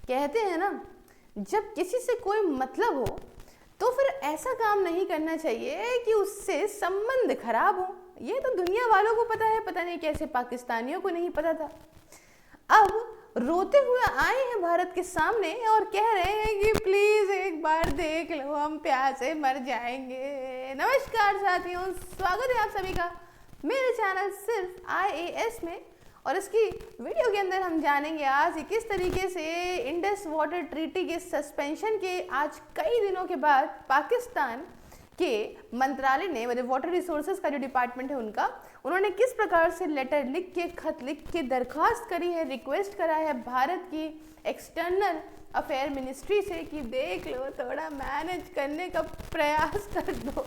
कहते हैं ना, जब किसी से कोई मतलब हो तो फिर ऐसा काम नहीं करना चाहिए कि उससे संबंध खराब हो। ये तो दुनिया वालों को पता है, पता नहीं कैसे पाकिस्तानियों को नहीं पता था। अब रोते हुए आए हैं भारत के सामने और कह रहे हैं कि प्लीज एक बार देख लो, हम प्यास से मर जाएंगे। नमस्कार साथियों, स्वागत है आप सभी का मेरे चैनल सिर्फ IAS में। और इसकी वीडियो के अंदर हम जानेंगे आज कि किस तरीके से इंडस वाटर ट्रीटी के सस्पेंशन के आज कई दिनों के बाद पाकिस्तान के मंत्रालय ने, मतलब वाटर रिसोर्सेज का जो डिपार्टमेंट है उन्होंने किस प्रकार से लेटर लिख के, खत लिख के दरखास्त करी है, रिक्वेस्ट करा है भारत की एक्सटर्नल अफेयर मिनिस्ट्री से कि देख लो, थोड़ा मैनेज करने का प्रयास कर दो।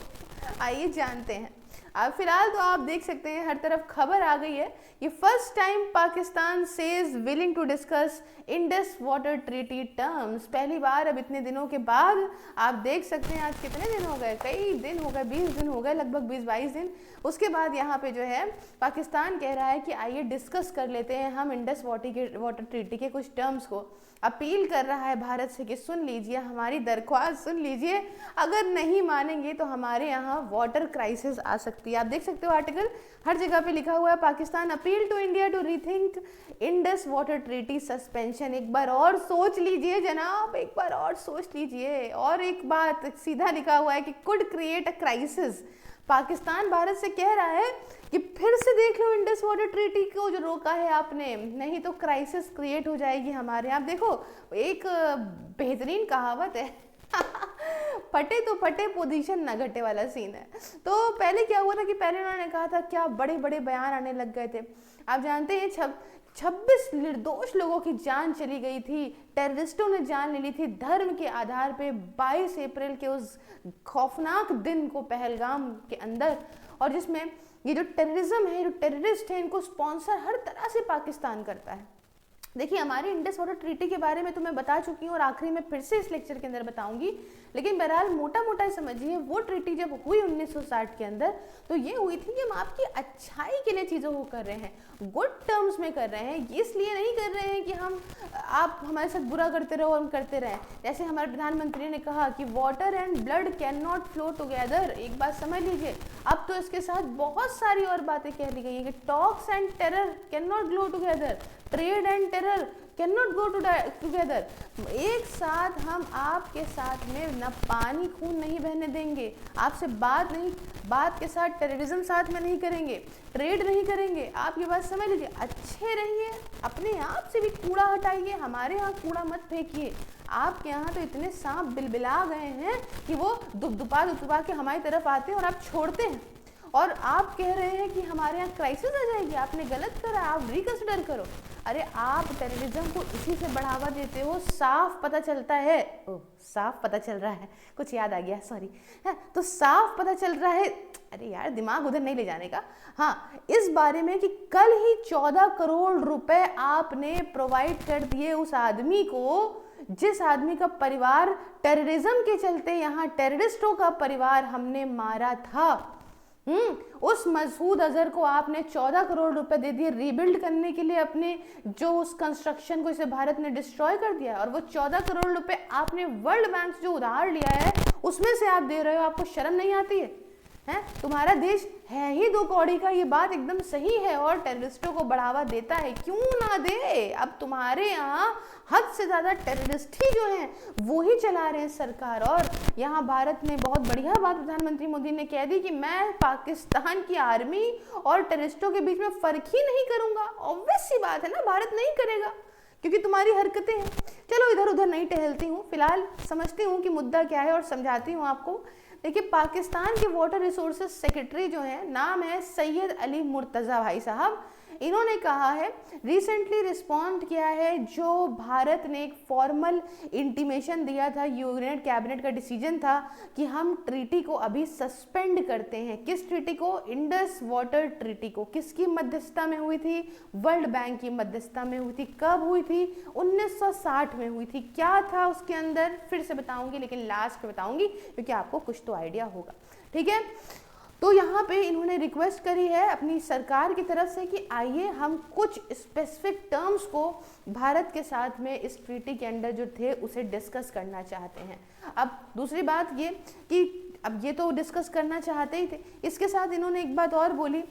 आइए जानते हैं। अब फिलहाल तो आप देख सकते हैं हर तरफ खबर आ गई है कि first time Pakistan says willing to discuss Indus water treaty terms. पहली बार अब इतने दिनों के बाद आप देख सकते हैं, आज कितने दिन हो गए, कई दिन हो गए, 20 दिन हो गए, लगभग 20-22 दिन। उसके बाद यहाँ पे जो है पाकिस्तान कह रहा है कि आइए डिस्कस कर लेते हैं हम इंडस वाटर ट्रीटी के कुछ टर्म्स को। अपील कर रहा है भारत से कि सुन लीजिए, हमारी दरख्वास्त सुन लीजिए, अगर नहीं मानेंगे तो हमारे यहाँ वाटर क्राइसिस आ सकती है। आप देख सकते हो आर्टिकल हर जगह पे लिखा हुआ है, Pakistan appeal to India to rethink Indus water treaty suspension. एक बार और सोच लीजिए जनाब, एक बार और सोच लीजिए। और एक बात सीधा लिखा हुआ है कि could create a crisis. Pakistan Bharat से कह रहा है कि फिर से देख लो इंडस वाटर ट्रीटी को जो रोका है आपने, नहीं तो क्राइसिस क्रिएट हो जाएगी हमारे यहाँ। देखो, एक बेहतरीन कहावत है फटे तो फटे पोजीशन न घटे वाला सीन है। तो पहले क्या हुआ था कि पहले उन्होंने कहा था, क्या बड़े बड़े बयान आने लग गए थे। आप जानते हैं 26 निर्दोष लोगों की जान चली गई थी, टेररिस्टों ने जान ले ली थी धर्म के आधार पे 22 अप्रैल के उस खौफनाक दिन को पहलगाम के अंदर। और जिसमें ये जो टेररिज्म है, जो टेररिस्ट है, इनको स्पॉन्सर हर तरह से पाकिस्तान करता है। देखिए, हमारी इंडस वाटर ट्रीटी के बारे में तो मैं बता चुकी हूँ और आखिरी में फिर से इस लेक्चर के अंदर बताऊंगी, लेकिन बहरहाल मोटा मोटा समझिए, वो ट्रीटी जब हुई 1960 के अंदर, तो ये हुई थी कि हम आपकी अच्छाई के लिए चीज़ों को कर रहे हैं, गुड टर्म्स में कर रहे हैं। इसलिए नहीं कर रहे हैं कि आप हमारे साथ बुरा करते रहो, हम करते रहें। जैसे हमारे प्रधानमंत्री ने कहा कि water and blood can not flow together. एक बात समझ लीजिए, अब तो इसके साथ बहुत सारी और बातें कह दी गई हैं कि talks and terror can not glow together, trade and terror can not go together. एक साथ हम आपके साथ में न पानी खून नहीं बहने देंगे, आपसे बात के साथ टेररिज्म साथ में नहीं करेंगे, ट्रेड नहीं करेंगे। आप ये बात समझ लीजिए, अच्छे रहिए, अपने आप से भी कूड़ा हटाइए, हमारे यहाँ कूड़ा मत फेंकिए। आपके यहाँ तो इतने सांप बिलबिला गए हैं कि वो दुबदुबा के हमारी तरफ आते हैं और आप छोड़ते हैं, और आप कह रहे हैं कि हमारे यहाँ क्राइसिस आ जाएगी। आपने गलत करा, आप रिकंसिडर करो। अरे आप टेररिज्म को इसी से बढ़ावा देते हो, साफ पता चलता है। ओह, साफ पता चल रहा है, कुछ याद आ गया, सॉरी। तो साफ पता चल रहा है, अरे यार दिमाग उधर नहीं ले जाने का। हाँ, इस बारे में कि कल ही 14 करोड़ रुपए आपने प्रोवाइड कर दिए उस आदमी को, जिस आदमी का परिवार टेररिज्म के चलते, यहाँ टेररिस्टों का परिवार हमने मारा था। उस मसूद अजहर को आपने 14 करोड़ रुपए दे दिए रीबिल्ड करने के लिए, अपने जो उस कंस्ट्रक्शन को इसे भारत ने डिस्ट्रॉय कर दिया। और वो 14 करोड़ रुपए आपने वर्ल्ड बैंक से जो उधार लिया है उसमें से आप दे रहे हो। आपको शर्म नहीं आती है? तुम्हारा देश है ही 2 कौड़ी का, ये बात एकदम सही है, और टेररिस्टों को बढ़ावा देता है, क्यों ना दे। अब तुम्हारे यहाँ हद से ज़्यादा टेररिस्ट ही जो हैं वो ही चला रहे हैं सरकार। और यहाँ भारत ने बहुत बढ़िया बात प्रधानमंत्री मोदी ने कह दी कि मैं पाकिस्तान की आर्मी और टेररिस्टों के बीच में फ़र्क ही नहीं करूँगा। ऑब्वियस सी बात है ना, भारत नहीं करेगा क्योंकि तुम्हारी हरकतें हैं। चलो इधर उधर नहीं टहलती हूँ, फिलहाल समझती हूँ कि मुद्दा क्या है और समझाती हूँ आपको। देखिए, पाकिस्तान के वाटर रिसोर्सेज सेक्रेटरी जो हैं, नाम है सैयद अली मुर्तज़ा भाई साहब, इन्होंने कहा है, रिसेंटली रिस्पॉन्ड किया है, जो भारत ने एक फॉर्मल इंटीमेशन दिया था, यूनाइटेड कैबिनेट का डिसीजन था कि हम ट्रीटी को अभी सस्पेंड करते हैं। किस ट्रीटी को? इंडस वाटर ट्रीटी को। किसकी मध्यस्थता में हुई थी? वर्ल्ड बैंक की मध्यस्थता में हुई थी। कब हुई थी? 1960 में हुई थी। क्या था उसके अंदर फिर से बताऊंगी, लेकिन लास्ट में बताऊंगी क्योंकि आपको कुछ तो आइडिया होगा, ठीक है। तो यहाँ पे इन्होंने रिक्वेस्ट करी है अपनी सरकार की तरफ से कि आइए हम कुछ स्पेसिफिक टर्म्स को भारत के साथ में इस ट्रीटी के अंडर जो थे उसे डिस्कस करना चाहते हैं। अब दूसरी बात ये कि अब ये तो डिस्कस करना चाहते ही थे, इसके साथ इन्होंने एक बात और बोली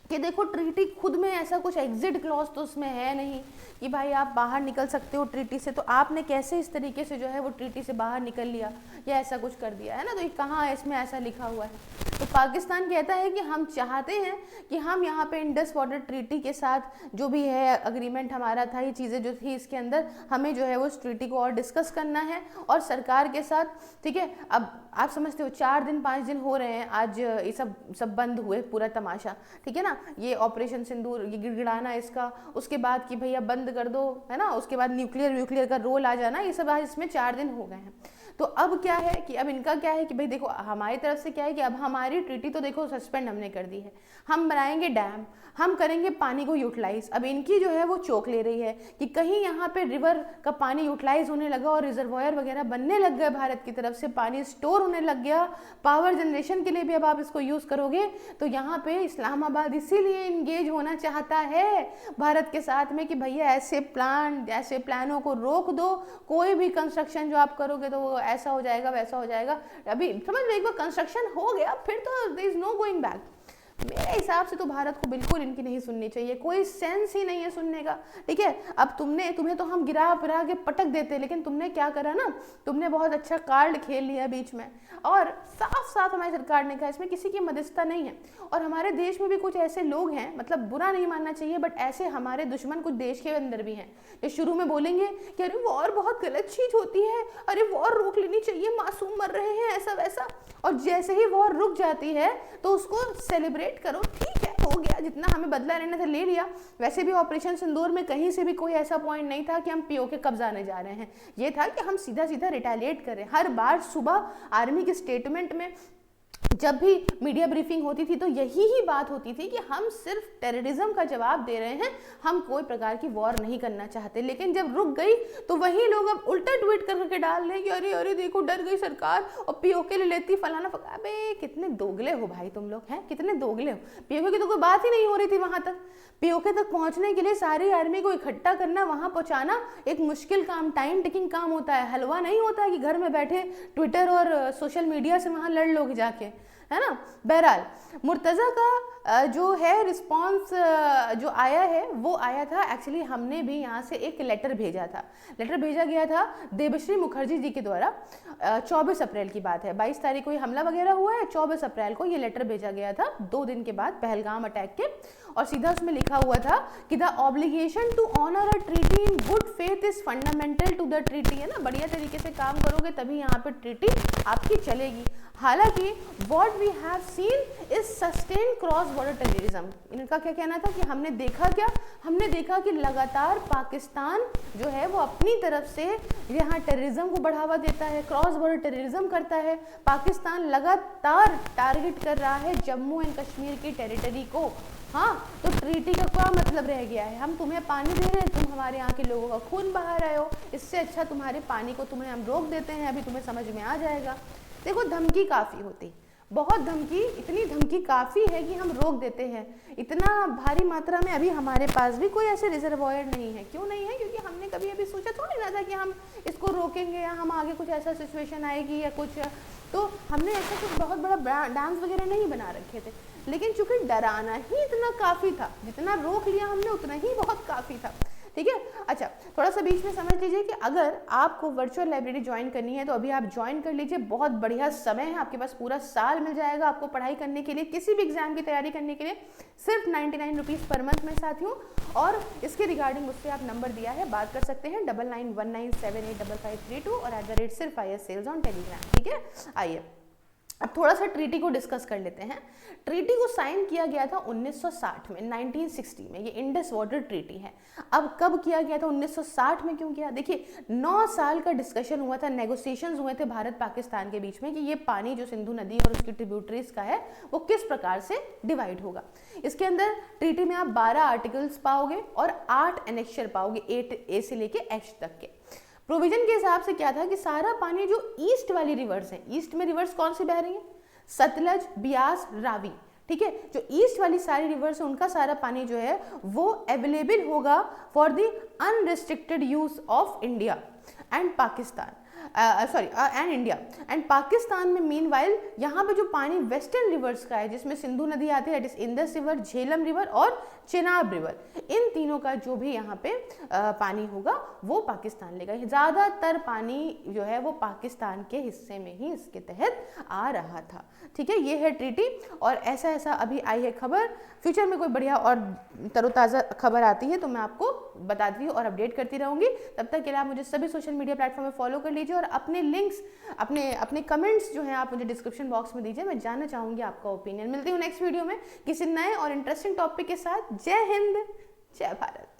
कि देखो ट्रीटी खुद में ऐसा कुछ एग्जिट क्लॉज तो उसमें है नहीं कि भाई आप बाहर निकल सकते हो ट्रीटी से, तो आपने कैसे इस तरीके से जो है वो ट्रीटी से बाहर निकल लिया या ऐसा कुछ कर दिया है ना, तो ये कहाँ है इसमें ऐसा लिखा हुआ है। तो पाकिस्तान कहता है कि हम चाहते हैं कि हम यहाँ पे इंडस वाटर ट्रीटी के साथ जो भी है अग्रीमेंट हमारा था, ये चीज़ें जो थी इसके अंदर हमें जो है वो उस ट्रीटी को और डिस्कस करना है और सरकार के साथ, ठीक है। अब आप समझते हो 4 दिन 5 दिन हो रहे हैं आज ये सब बंद हुए पूरा तमाशा, ठीक है ना, ये ऑपरेशन सिंदूर, ये गिड़गिड़ाना इसका, उसके बाद कि भैया बंद कर दो, है ना, उसके बाद न्यूक्लियर का रोल आ जाना, ये सब आज इसमें 4 दिन हो गए हैं। तो अब क्या है कि अब इनका क्या है कि भाई देखो हमारी तरफ से क्या है कि अब हमारी ट्रीटी तो देखो सस्पेंड हमने कर दी है, हम बनाएंगे डैम, हम करेंगे पानी को यूटिलाइज। अब इनकी जो है वो चौक ले रही है कि कहीं यहाँ पे रिवर का पानी यूटिलाइज होने लगा और रिजर्वायर वगैरह बनने लग गए, भारत की तरफ से पानी स्टोर होने लग गया, पावर जनरेशन के लिए भी अब आप इसको यूज़ करोगे, तो यहाँ पे इस्लामाबाद इसीलिए इंगेज होना चाहता है भारत के साथ में कि भैया ऐसे प्लानों को रोक दो, कोई भी कंस्ट्रक्शन जो आप करोगे तो वो ऐसा हो जाएगा वैसा हो जाएगा। अभी समझ लो एक बार कंस्ट्रक्शन हो गया फिर तो there is no going back. मेरे हिसाब से तो भारत को बिल्कुल इनकी नहीं सुननी चाहिए, कोई सेंस ही नहीं है सुनने का, ठीक है। अब तुम्हें तो हम गिरा फिरा के पटक देते, लेकिन तुमने क्या करा ना, तुमने बहुत अच्छा कार्ड खेल लिया बीच में, और साफ साफ हमारी सरकार ने कहा इसमें किसी की मध्यस्थता नहीं है। और हमारे देश में भी कुछ ऐसे लोग हैं, मतलब बुरा नहीं मानना चाहिए, बट ऐसे हमारे दुश्मन कुछ देश के अंदर भी हैं जो शुरू में बोलेंगे कि अरे वॉर बहुत गलत चीज होती है, अरे वॉर रोक लेनी चाहिए, मासूम मर रहे हैं, ऐसा वैसा, और जैसे ही वॉर रुक जाती है तो उसको सेलिब्रेट करो, ठीक है हो गया, जितना हमें बदला लेना था ले लिया। वैसे भी ऑपरेशन सिंदूर में कहीं से भी कोई ऐसा पॉइंट नहीं था कि हम पीओके कब्जा आने जा रहे हैं, ये था कि हम सीधा सीधा रिटेलिएट करें। हर बार सुबह आर्मी के स्टेटमेंट में जब भी मीडिया ब्रीफिंग होती थी तो यही ही बात होती थी कि हम सिर्फ टेररिज्म का जवाब दे रहे हैं, हम कोई प्रकार की वॉर नहीं करना चाहते। लेकिन जब रुक गई तो वही लोग अब उल्टा ट्वीट करके डाल रहे हैं कि अरे अरे देखो डर गई सरकार और पीओके ले लेती फलाना। अबे कितने दोगले हो भाई तुम लोग, हैं कितने दोगले हो। पीओके की तो कोई बात ही नहीं हो रही थी वहां तक। पीओके तक पहुंचने के लिए सारी आर्मी को इकट्ठा करना, वहां पहुंचाना एक मुश्किल काम, टाइम टेकिंग काम होता है, हलवा नहीं होता है कि घर में बैठे ट्विटर और सोशल मीडिया से वहां लड़ लोगे जाके, है ना। बहरहाल मुर्तज़ा का जो है रिस्पांस जो आया है वो आया था, एक्चुअली हमने भी यहाँ से एक लेटर भेजा गया था देबश्री मुखर्जी जी के द्वारा। 24 अप्रैल की बात है, 22 तारीख को ये हमला वगैरह हुआ है, 24 अप्रैल को ये लेटर भेजा गया था, 2 दिन के बाद पहलगाम अटैक के। और सीधा उसमें लिखा हुआ था कि the obligation to honour a treaty in good faith is fundamental to the treaty, है ना, बढ़िया तरीके से काम करोगे तभी यहाँ पे ट्रीटी आपकी चलेगी। हालांकि what we have seen is sustain cross border terrorism. इनका क्या कहना था कि हमने देखा कि लगातार पाकिस्तान जो है वो अपनी तरफ से यहाँ टेररिज्म को बढ़ावा देता है, क्रॉस बॉर्डर टेररिज्म करता है। पाकिस्तान लगातार टारगेट कर रहा है जम्मू एंड कश्मीर की टेरिटरी को। हाँ, तो ट्रीटी का क्या मतलब रह गया है, हम तुम्हें पानी दे रहे हैं, तुम हमारे यहाँ के लोगों का खून बहा रहे हो, इससे अच्छा तुम्हारे पानी को तुम्हें हम रोक देते हैं, अभी तुम्हें समझ में आ जाएगा। देखो धमकी काफ़ी होती, बहुत धमकी, इतनी धमकी काफ़ी है कि हम रोक देते हैं। इतना भारी मात्रा में अभी हमारे पास भी कोई ऐसे रिजर्वायर नहीं है। क्यों नहीं है? क्योंकि हमने कभी अभी सोचा थोड़ी ना था कि हम इसको रोकेंगे या हम आगे कुछ ऐसा सिचुएशन आएगी या कुछ, तो हमने ऐसा कुछ बहुत बड़ा डांस वगैरह नहीं बना रखे थे। लेकिन चूंकि डराना ही इतना काफ़ी था, जितना रोक लिया हमने उतना ही बहुत काफ़ी था, ठीक है। अच्छा, थोड़ा सा बीच में समझ लीजिए कि अगर आपको वर्चुअल लाइब्रेरी ज्वाइन करनी है तो अभी आप ज्वाइन कर लीजिए, बहुत बढ़िया समय है, आपके पास पूरा साल मिल जाएगा आपको पढ़ाई करने के लिए, किसी भी एग्जाम की तैयारी करने के लिए, सिर्फ 99 रुपीज़ पर मंथ में साथियों। और इसके रिगार्डिंग मुझसे आप नंबर दिया है, बात कर सकते हैं 9919785532 और @SIRF सेल्स ऑन टेलीग्राम, ठीक है। आइए अब थोड़ा सा ट्रीटी को डिस्कस कर लेते हैं। ट्रीटी को साइन किया गया था 1960 में, 1960 में, ये इंडस वाटर ट्रीटी है। अब कब किया गया था, 1960 में क्यों किया? देखिए 9 साल का डिस्कशन हुआ था, नेगोशिएशंस हुए थे भारत पाकिस्तान के बीच में कि ये पानी जो सिंधु नदी और उसकी ट्रिब्यूटरीज का है वो किस प्रकार से डिवाइड होगा। इसके अंदर ट्रीटी में आप 12 आर्टिकल्स पाओगे और 8 एनेक्चर पाओगे, 8A से लेके H तक के। प्रोविजन के हिसाब से क्या था कि सारा पानी जो ईस्ट वाली रिवर्स है, ईस्ट में रिवर्स कौन सी बह रही है? सतलज, बियास, रावी, ठीक है, जो ईस्ट वाली सारी रिवर्स है उनका सारा पानी जो है वो अवेलेबल होगा for the unrestricted use of India and Pakistan, and India and Pakistan में मीनवाइल यहाँ पे जो पानी वेस्टर्न रिवर्स का है जिसमें सिंधु नदी आती है, that is Indus river, Jhelum river और चेनाब रिवर, इन तीनों का जो भी यहाँ पे पानी होगा वो पाकिस्तान लेगा। ज़्यादातर पानी जो है वो पाकिस्तान के हिस्से में ही इसके तहत आ रहा था, ठीक है। ये है ट्रीटी और ऐसा ऐसा अभी आई है खबर। फ्यूचर में कोई बढ़िया और तरोताज़ा खबर आती है तो मैं आपको बताती हूँ और अपडेट करती रहूँगी। तब तक के लिए आप मुझे सभी सोशल मीडिया प्लेटफॉर्म में फॉलो कर लीजिए और अपने लिंक्स, अपने कमेंट्स जो हैं आप मुझे डिस्क्रिप्शन बॉक्स में दीजिए। मैं जानना चाहूँगी आपका ओपिनियन। मिलती हूँ नेक्स्ट वीडियो में किसी नए और इंटरेस्टिंग टॉपिक के साथ। जय हिंद, जय भारत।